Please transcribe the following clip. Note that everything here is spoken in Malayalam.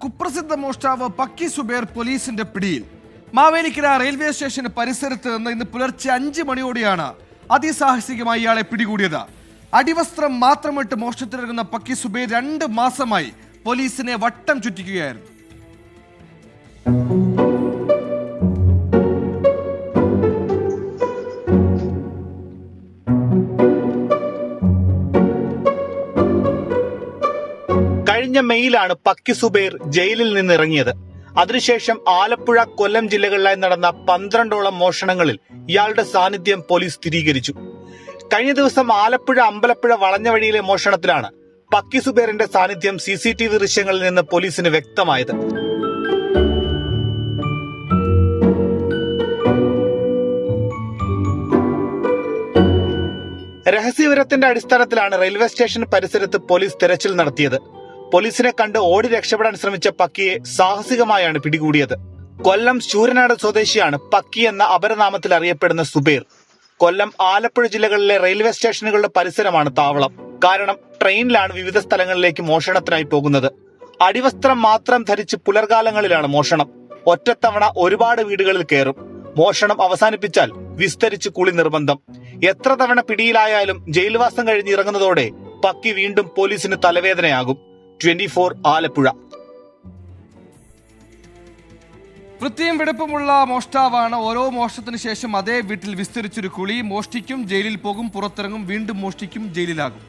കുപ്രസിദ്ധ മോഷ്ടാവ് പക്കി സുബേർ പോലീസിന്റെ പിടിയിൽ. മാവേലിക്കര റെയിൽവേ സ്റ്റേഷൻ പരിസരത്ത് നിന്ന് ഇന്ന് പുലർച്ചെ 5 മണിയോടെയാണ് അതിസാഹസികമായി ഇയാളെ പിടികൂടിയത്. അടിവസ്ത്രം മാത്രമിട്ട് മോഷണത്തിനിറങ്ങുന്ന പക്കി സുബേർ 2 മാസമായി പോലീസിനെ വട്ടം ചുറ്റിക്കുകയായിരുന്നു. കഴിഞ്ഞ മെയിലാണ് പക്കി സുബൈർ ജയിലിൽ നിന്നിറങ്ങിയത്. അതിനുശേഷം ആലപ്പുഴ, കൊല്ലം ജില്ലകളിലായി നടന്ന 12ഓളം മോഷണങ്ങളിൽ ഇയാളുടെ സാന്നിധ്യം പോലീസ് സ്ഥിരീകരിച്ചു. കഴിഞ്ഞ ദിവസം ആലപ്പുഴ അമ്പലപ്പുഴ വളഞ്ഞ വഴിയിലെ മോഷണത്തിലാണ് പക്കി സുബൈറിന്റെ സാന്നിധ്യം CCTV ദൃശ്യങ്ങളിൽ നിന്ന് പോലീസിന് വ്യക്തമായത്. രഹസ്യവിവരത്തിന്റെ അടിസ്ഥാനത്തിലാണ് റെയിൽവേ സ്റ്റേഷൻ പരിസരത്ത് പോലീസ് തെരച്ചിൽ നടത്തിയത്. പോലീസിനെ കണ്ട് ഓടി രക്ഷപ്പെടാൻ ശ്രമിച്ച പക്കിയെ സാഹസികമായാണ് പിടികൂടിയത്. കൊല്ലം ശൂരനാട് സ്വദേശിയാണ് പക്കി എന്ന അപരനാമത്തിൽ അറിയപ്പെടുന്ന സുബൈർ. കൊല്ലം, ആലപ്പുഴ ജില്ലകളിലെ റെയിൽവേ സ്റ്റേഷനുകളുടെ പരിസരമാണ് താവളം. കാരണം ട്രെയിനിലാണ് വിവിധ സ്ഥലങ്ങളിലേക്ക് മോഷണത്തിനായി പോകുന്നത്. അടിവസ്ത്രം മാത്രം ധരിച്ച് പുലർകാലങ്ങളിലാണ് മോഷണം. ഒറ്റത്തവണ ഒരുപാട് വീടുകളിൽ കയറും. മോഷണം അവസാനിപ്പിച്ചാൽ വിസ്തരിച്ച് കുളി നിർബന്ധം. എത്ര തവണ പിടിയിലായാലും ജയിൽവാസം കഴിഞ്ഞ് ഇറങ്ങുന്നതോടെ പക്കി വീണ്ടും പോലീസിന് തലവേദനയാകും. 24 ആലപ്പുഴ. വൃത്തിയും വെടുപ്പുമുള്ള മോഷ്ടാവാണ്. ഓരോ മോഷണത്തിന് ശേഷം അതേ വീട്ടിൽ വിസ്തരിച്ചൊരു കുളി. മോഷ്ടിക്കും, ജയിലിൽ പോകും, പുറത്തിറങ്ങും, വീണ്ടും മോഷ്ടിക്കും, ജയിലിലാകും.